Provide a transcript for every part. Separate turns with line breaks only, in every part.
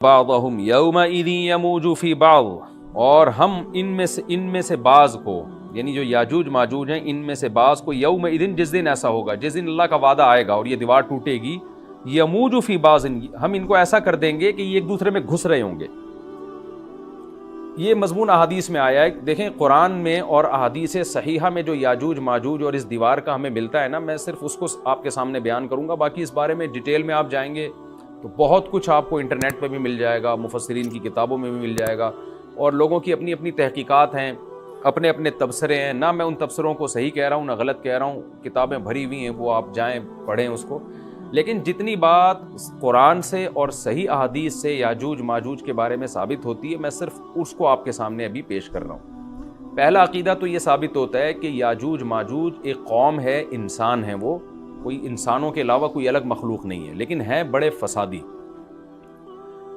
بعضهم یومئذ یموج فی بعض، اور ہم ان میں سے بعض کو، یعنی جو یاجوج ماجوج ہیں ان میں سے بعض کو، یومئذ جس دن ایسا ہوگا، جس دن اللہ کا وعدہ آئے گا اور یہ دیوار ٹوٹے گی، یموج فی بعض، ہم ان کو ایسا کر دیں گے کہ یہ ایک دوسرے میں گھس رہے ہوں گے۔ یہ مضمون احادیث میں آیا ہے۔ دیکھیں قرآن میں اور احادیث صحیحہ میں جو یاجوج ماجوج اور اس دیوار کا ہمیں ملتا ہے نا، میں صرف اس کو آپ کے سامنے بیان کروں گا، باقی اس بارے میں ڈیٹیل میں آپ جائیں گے تو بہت کچھ آپ کو انٹرنیٹ پہ بھی مل جائے گا، مفسرین کی کتابوں میں بھی مل جائے گا، اور لوگوں کی اپنی اپنی تحقیقات ہیں، اپنے اپنے تبصرے ہیں، نہ میں ان تبصروں کو صحیح کہہ رہا ہوں نہ غلط کہہ رہا ہوں، کتابیں بھری ہوئی ہیں، وہ آپ جائیں پڑھیں اس کو، لیکن جتنی بات قرآن سے اور صحیح احادیث سے یاجوج ماجوج کے بارے میں ثابت ہوتی ہے، میں صرف اس کو آپ کے سامنے ابھی پیش کر رہا ہوں۔ پہلا عقیدہ تو یہ ثابت ہوتا ہے کہ یاجوج ماجوج ایک قوم ہے، انسان ہیں، وہ کوئی انسانوں کے علاوہ کوئی الگ مخلوق نہیں ہے، لیکن ہیں بڑے فسادی۔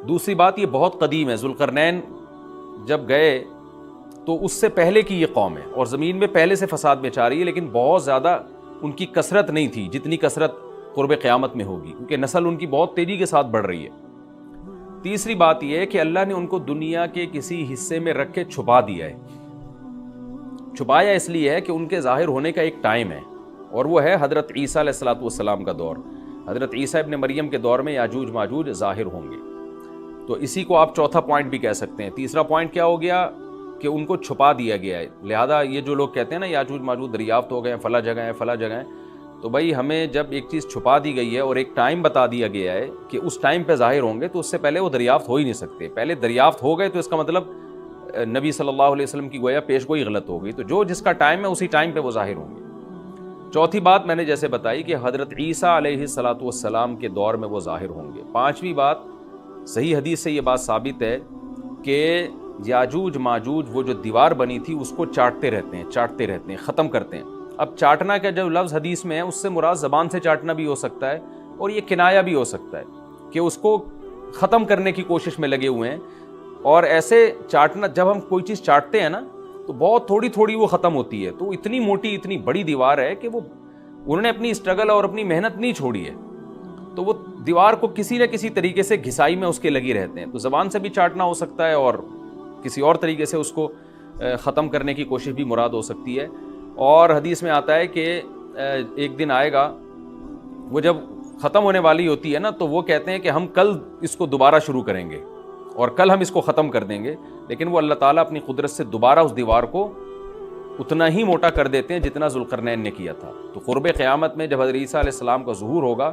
دوسری بات یہ بہت قدیم ہے، ذوالقرنین جب گئے تو اس سے پہلے کی یہ قوم ہے، اور زمین میں پہلے سے فساد مچا رہی ہے، لیکن بہت زیادہ ان کی کثرت نہیں تھی جتنی کثرت قرب قیامت میں ہوگی، کیونکہ نسل ان کی بہت تیزی کے ساتھ بڑھ رہی ہے۔ تیسری بات یہ ہے کہ اللہ نے ان کو دنیا کے کسی حصے میں رکھ کے چھپا دیا ہے۔ چھپایا اس لیے ہے کہ ان کے ظاہر ہونے کا ایک ٹائم ہے، اور وہ ہے حضرت عیسیٰ علیہ السلام کا دور۔ حضرت عیسیٰ ابن مریم کے دور میں یاجوج ماجوج ظاہر ہوں گے، تو اسی کو آپ چوتھا پوائنٹ بھی کہہ سکتے ہیں۔ تیسرا پوائنٹ کیا ہو گیا کہ ان کو چھپا دیا گیا ہے، لہذا یہ جو لوگ کہتے ہیں نا یاجوج ماجوج دریافت ہو گئے ہیں، فلاں جگہ ہیں فلاں جگہ ہیں، تو بھائی ہمیں جب ایک چیز چھپا دی گئی ہے اور ایک ٹائم بتا دیا گیا ہے کہ اس ٹائم پہ ظاہر ہوں گے، تو اس سے پہلے وہ دریافت ہو ہی نہیں سکتے۔ پہلے دریافت ہو گئے تو اس کا مطلب نبی صلی اللہ علیہ وسلم کی گویا پیش گوئی غلط ہو گئی، تو جو جس کا ٹائم ہے اسی ٹائم پہ وہ ظاہر ہوں گے۔ چوتھی بات میں نے جیسے بتائی کہ حضرت عیسیٰ علیہ السلام کے دور میں وہ ظاہر ہوں گے۔ پانچویں بات، صحیح حدیث سے یہ بات ثابت ہے کہ یاجوج ماجوج وہ جو دیوار بنی تھی اس کو چاٹتے رہتے ہیں، ختم کرتے ہیں۔ اب چاٹنا کا جو لفظ حدیث میں ہے اس سے مراد زبان سے چاٹنا بھی ہو سکتا ہے، اور یہ کنایا بھی ہو سکتا ہے کہ اس کو ختم کرنے کی کوشش میں لگے ہوئے ہیں۔ اور ایسے چاٹنا، جب ہم کوئی چیز چاٹتے ہیں نا تو بہت تھوڑی تھوڑی وہ ختم ہوتی ہے، تو اتنی موٹی اتنی بڑی دیوار ہے کہ وہ انہوں نے اپنی اسٹرگل اور اپنی محنت نہیں چھوڑی ہے، تو وہ دیوار کو کسی نہ کسی طریقے سے گھسائی میں اس کے لگی رہتے ہیں۔ تو زبان سے بھی چاٹنا ہو سکتا ہے، اور کسی اور طریقے سے اس کو ختم کرنے کی کوشش بھی مراد ہو سکتی ہے۔ اور حدیث میں آتا ہے کہ ایک دن آئے گا، وہ جب ختم ہونے والی ہوتی ہے نا تو وہ کہتے ہیں کہ ہم کل اس کو دوبارہ شروع کریں گے اور کل ہم اس کو ختم کر دیں گے، لیکن وہ اللہ تعالیٰ اپنی قدرت سے دوبارہ اس دیوار کو اتنا ہی موٹا کر دیتے ہیں جتنا ذوالقرنین نے کیا تھا۔ تو قرب قیامت میں جب حضرت عیسیٰ علیہ السلام کا ظہور ہوگا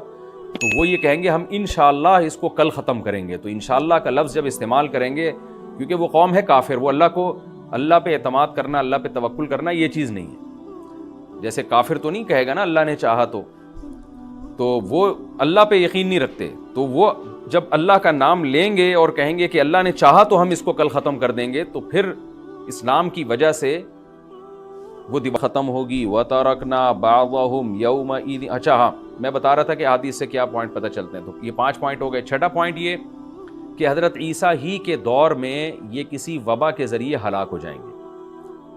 تو وہ یہ کہیں گے ہم انشاءاللہ اس کو کل ختم کریں گے۔ تو انشاءاللہ کا لفظ جب استعمال کریں گے، کیونکہ وہ قوم ہے کافر، وہ اللہ پہ اعتماد کرنا، اللہ پہ توکل کرنا یہ چیز نہیں ہے۔ جیسے کافر تو نہیں کہے گا نا اللہ نے چاہا تو وہ اللہ پہ یقین نہیں رکھتے، تو وہ جب اللہ کا نام لیں گے اور کہیں گے کہ اللہ نے چاہا تو ہم اس کو کل ختم کر دیں گے، تو پھر اسلام کی وجہ سے وہ دیوار ختم ہوگی۔ وَتَرَكْنَا بَعْضَهُمْ يَوْمَئِذٍ۔ اچھا ہاں، میں بتا رہا تھا کہ حدیث سے کیا پوائنٹ پتہ چلتے ہیں، تو یہ 5 پوائنٹ ہو گئے۔ چھٹا پوائنٹ یہ کہ حضرت عیسیٰ ہی کے دور میں یہ کسی وبا کے ذریعے ہلاک ہو جائیں گے۔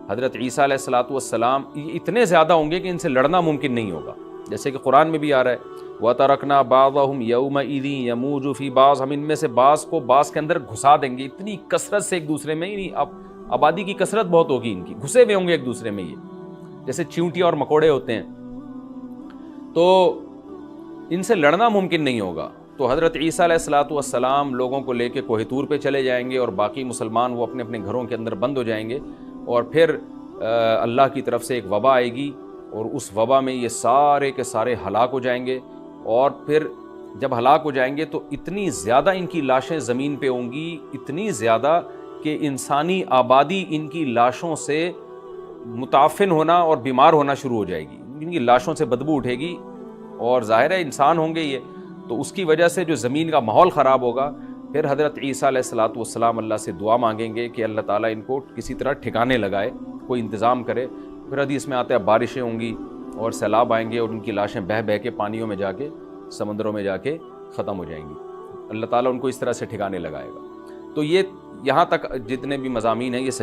حضرت عیسیٰ علیہ السلام اتنے زیادہ ہوں گے کہ ان سے لڑنا ممکن نہیں ہوگا، جیسے کہ قرآن میں بھی آ رہا ہے وَتَرَكْنَا بَعْضَهُمْ يَوْمَئِذٍ يَمُوجُ فِي بَعْضٍ، ہم ان میں سے بعض کو بعض کے اندر گھسا دیں گے۔ اتنی کثرت سے ایک دوسرے میں، اب آبادی کی کثرت بہت ہوگی، ان کی گھسے ہوئے ہوں گے ایک دوسرے میں، یہ جیسے چیونٹیاں اور مکوڑے ہوتے ہیں، تو ان سے لڑنا ممکن نہیں ہوگا۔ تو حضرت عیسیٰ علیہ السلام لوگوں کو لے کے کوہ طور پہ چلے جائیں گے، اور باقی مسلمان وہ اپنے اپنے گھروں کے اندر بند ہو جائیں گے، اور پھر اللہ کی طرف سے ایک وبا آئے گی، اور اس وبا میں یہ سارے کے سارے ہلاک ہو جائیں گے۔ اور پھر جب ہلاک ہو جائیں گے تو اتنی زیادہ ان کی لاشیں زمین پہ ہوں گی، اتنی زیادہ کہ انسانی آبادی ان کی لاشوں سے متعفن ہونا اور بیمار ہونا شروع ہو جائے گی، ان کی لاشوں سے بدبو اٹھے گی، اور ظاہر ہے انسان ہوں گے یہ، تو اس کی وجہ سے جو زمین کا ماحول خراب ہوگا۔ پھر حضرت عیسیٰ علیہ السلام اللہ سے دعا مانگیں گے کہ اللہ تعالیٰ ان کو کسی طرح ٹھکانے لگائے، کوئی انتظام کرے۔ پھر حدیث میں آتا ہے بارشیں ہوں گی اور سیلاب آئیں گے، اور ان کی لاشیں بہہ بہہ کے پانیوں میں جا کے، سمندروں میں جا کے ختم ہو جائیں گی۔ اللہ تعالیٰ ان کو اس طرح سے ٹھکانے لگائے گا۔ تو یہ یہاں تک جتنے بھی مضامین ہیں یہ صحیح